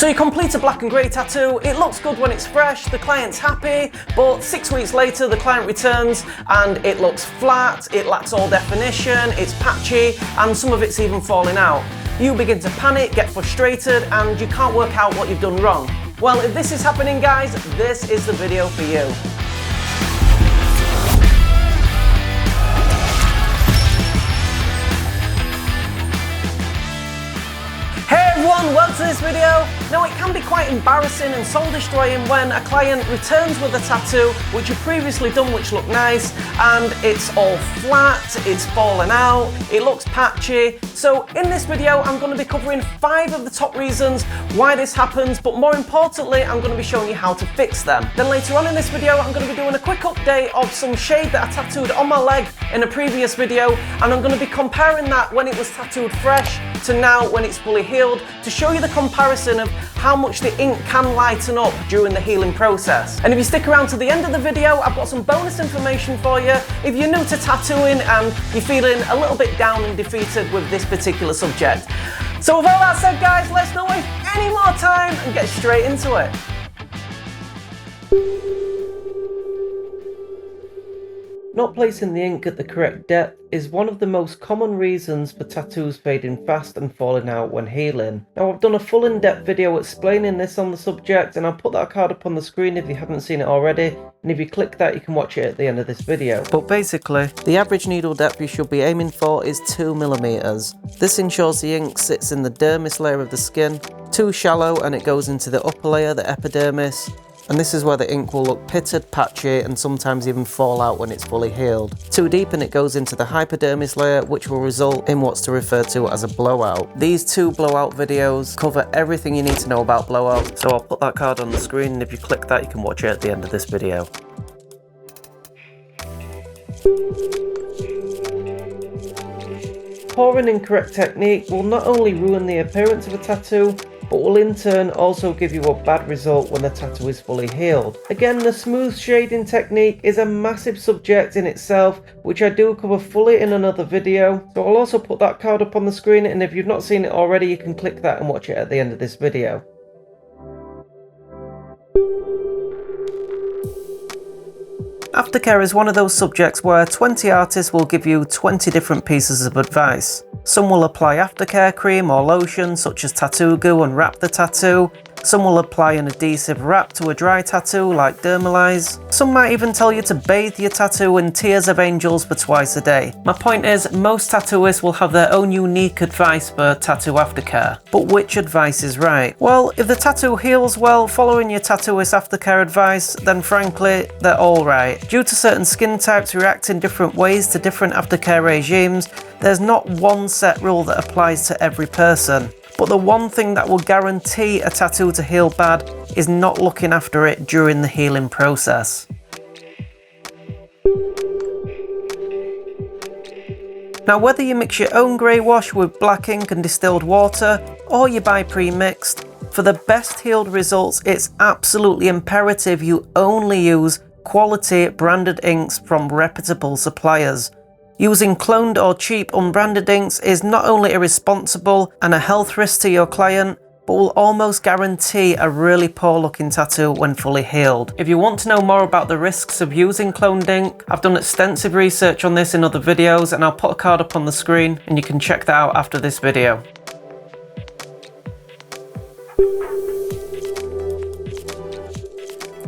So you complete a black and grey tattoo, it looks good when it's fresh, the client's happy, but 6 weeks later the client returns and it looks flat, it lacks all definition, it's patchy, and some of it's even falling out. You begin to panic, get frustrated, and you can't work out what you've done wrong. Well, if this is happening, guys, this is the video for you. Welcome to this video. Now, it can be quite embarrassing and soul destroying when a client returns with a tattoo which you've previously done which looked nice and it's all flat, it's fallen out, it looks patchy. So in this video I'm going to be covering 5 of the top reasons why this happens, but more importantly I'm going to be showing you how to fix them. Then later on in this video I'm going to be doing a quick update of some shade that I tattooed on my leg in a previous video, and I'm going to be comparing that when it was tattooed fresh to now when it's fully healed, to show you the comparison of how much the ink can lighten up during the healing process. And if you stick around to the end of the video, I've got some bonus information for you if you're new to tattooing and you're feeling a little bit down and defeated with this particular subject. So with all that said, guys, let's not waste any more time and get straight into it. Not placing the ink at the correct depth is one of the most common reasons for tattoos fading fast and falling out when healing. Now, I've done a full in-depth video explaining this on the subject, and I'll put that card up on the screen if you haven't seen it already, and if you click that you can watch it at the end of this video. But basically, the average needle depth you should be aiming for is 2mm. This ensures the ink sits in the dermis layer of the skin. Too shallow and it goes into the upper layer, the epidermis. And this is where the ink will look pitted, patchy, and sometimes even fall out when it's fully healed. Too deep and it goes into the hypodermis layer, which will result in what's to refer to as a blowout. These 2 blowout videos cover everything you need to know about blowout, so I'll put that card on the screen, and if you click that you can watch it at the end of this video. Poor and incorrect technique will not only ruin the appearance of a tattoo, but will in turn also give you a bad result when the tattoo is fully healed. Again, the smooth shading technique is a massive subject in itself, which I do cover fully in another video, so I'll also put that card up on the screen, and if you've not seen it already you can click that and watch it at the end of this video. Aftercare is one of those subjects where 20 artists will give you 20 different pieces of advice. Some will apply aftercare cream or lotion such as tattoo goo and wrap the tattoo. Some will apply an adhesive wrap to a dry tattoo like Dermalize. Some might even tell you to bathe your tattoo in tears of angels for twice a day. My point is, most tattooists will have their own unique advice for tattoo aftercare. But which advice is right? Well, if the tattoo heals well following your tattooist aftercare advice, then frankly, they're all right. Due to certain skin types react in different ways to different aftercare regimes, there's not one set rule that applies to every person. But the one thing that will guarantee a tattoo to heal bad is not looking after it during the healing process. Now, whether you mix your own grey wash with black ink and distilled water, or you buy pre-mixed, for the best healed results it's absolutely imperative you only use quality branded inks from reputable suppliers. Using cloned or cheap unbranded inks is not only irresponsible and a health risk to your client, but will almost guarantee a really poor looking tattoo when fully healed. If you want to know more about the risks of using cloned ink, I've done extensive research on this in other videos, and I'll put a card up on the screen and you can check that out after this video.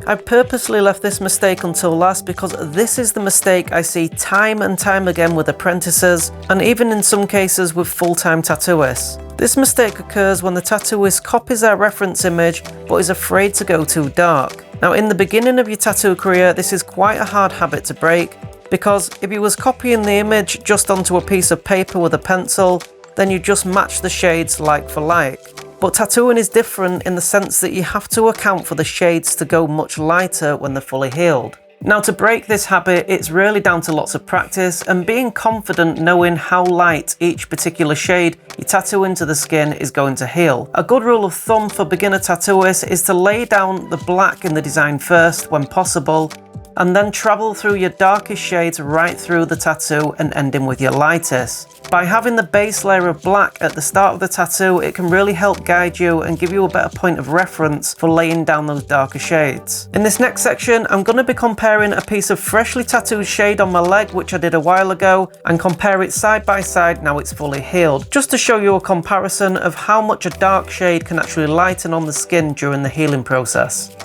I purposely left this mistake until last because this is the mistake I see time and time again with apprentices, and even in some cases with full-time tattooists. This mistake occurs when the tattooist copies their reference image but is afraid to go too dark. Now, in the beginning of your tattoo career, this is quite a hard habit to break, because if you was copying the image just onto a piece of paper with a pencil, then you just match the shades like for like. But tattooing is different in the sense that you have to account for the shades to go much lighter when they're fully healed. Now, to break this habit, it's really down to lots of practice and being confident knowing how light each particular shade you tattoo into the skin is going to heal. A good rule of thumb for beginner tattooists is to lay down the black in the design first when possible, and then travel through your darkest shades right through the tattoo and ending with your lightest. By having the base layer of black at the start of the tattoo, it can really help guide you and give you a better point of reference for laying down those darker shades. In this next section, I'm going to be comparing a piece of freshly tattooed shade on my leg, which I did a while ago, and compare it side by side now it's fully healed, just to show you a comparison of how much a dark shade can actually lighten on the skin during the healing process.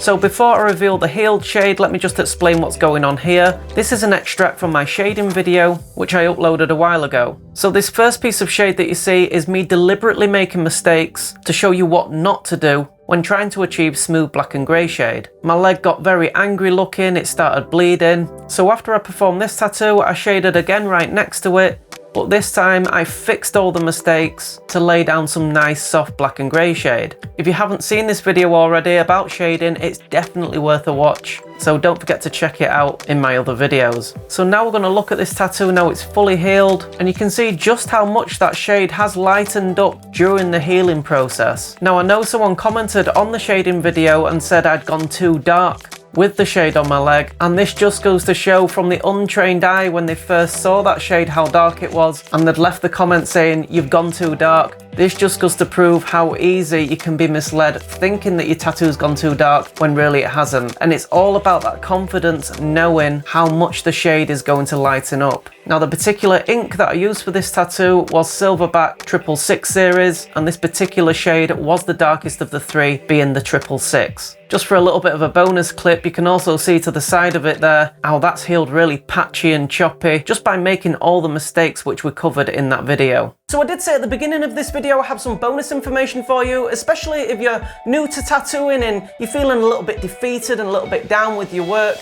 So before I reveal the healed shade, let me just explain what's going on here. This is an extract from my shading video, which I uploaded a while ago. So this first piece of shade that you see is me deliberately making mistakes to show you what not to do when trying to achieve smooth black and grey shade. My leg got very angry looking, it started bleeding. So after I performed this tattoo, I shaded again right next to it, but this time I fixed all the mistakes to lay down some nice soft black and grey shade. If you haven't seen this video already about shading, it's definitely worth a watch. So don't forget to check it out in my other videos. So now we're going to look at this tattoo now it's fully healed, and you can see just how much that shade has lightened up during the healing process. Now I know someone commented on the shading video and said I'd gone too dark with the shade on my leg, and this just goes to show from the untrained eye when they first saw that shade how dark it was, and they'd left the comment saying you've gone too dark. This just goes to prove how easy you can be misled thinking that your tattoo's gone too dark when really it hasn't. And it's all about that confidence, knowing how much the shade is going to lighten up. Now the particular ink that I used for this tattoo was Silverback 666 series, and this particular shade was the darkest of the three, being the 666. Just for a little bit of a bonus clip, you can also see to the side of it there how that's healed really patchy and choppy just by making all the mistakes which we covered in that video. So I did say at the beginning of this video I have some bonus information for you, especially if you're new to tattooing and you're feeling a little bit defeated and a little bit down with your work.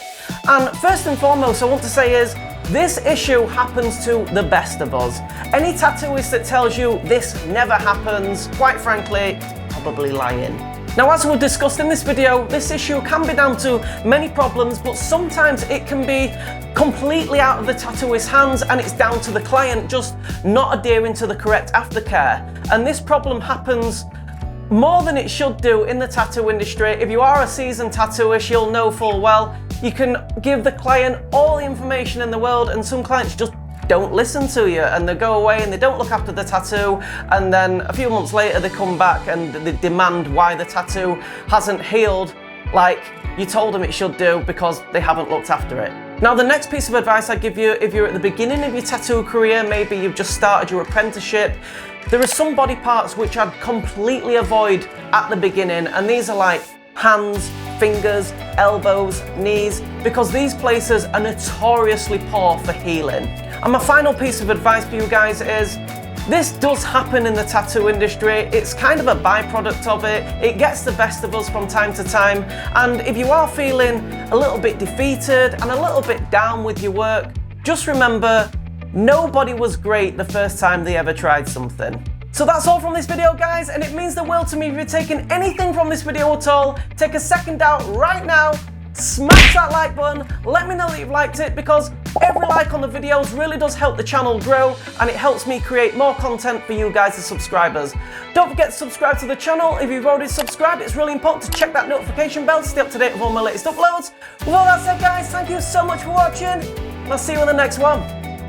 And first and foremost I want to say is, this issue happens to the best of us. Any tattooist that tells you this never happens, quite frankly, probably lying. Now, as we've discussed in this video, this issue can be down to many problems, but sometimes it can be completely out of the tattooist's hands and it's down to the client just not adhering to the correct aftercare. And this problem happens more than it should do in the tattoo industry. If you are a seasoned tattooist, you'll know full well you can give the client all the information in the world, and some clients just don't listen to you and they go away and they don't look after the tattoo, and then a few months later they come back and they demand why the tattoo hasn't healed like you told them it should do because they haven't looked after it. Now the next piece of advice I give you, if you're at the beginning of your tattoo career, maybe you've just started your apprenticeship, there are some body parts which I'd completely avoid at the beginning, and these are like hands, fingers, elbows, knees, because these places are notoriously poor for healing. And my final piece of advice for you guys is, this does happen in the tattoo industry. It's kind of a byproduct of it. It gets the best of us from time to time. And if you are feeling a little bit defeated and a little bit down with your work, just remember, nobody was great the first time they ever tried something. So that's all from this video, guys, and it means the world to me if you're taking anything from this video at all. Take a second out right now, smash that like button, let me know that you've liked it, because every like on the videos really does help the channel grow and it helps me create more content for you guys as subscribers. Don't forget to subscribe to the channel. If you've already subscribed, it's really important to check that notification bell to stay up to date with all my latest uploads. With all that said, guys, thank you so much for watching, and I'll see you in the next one.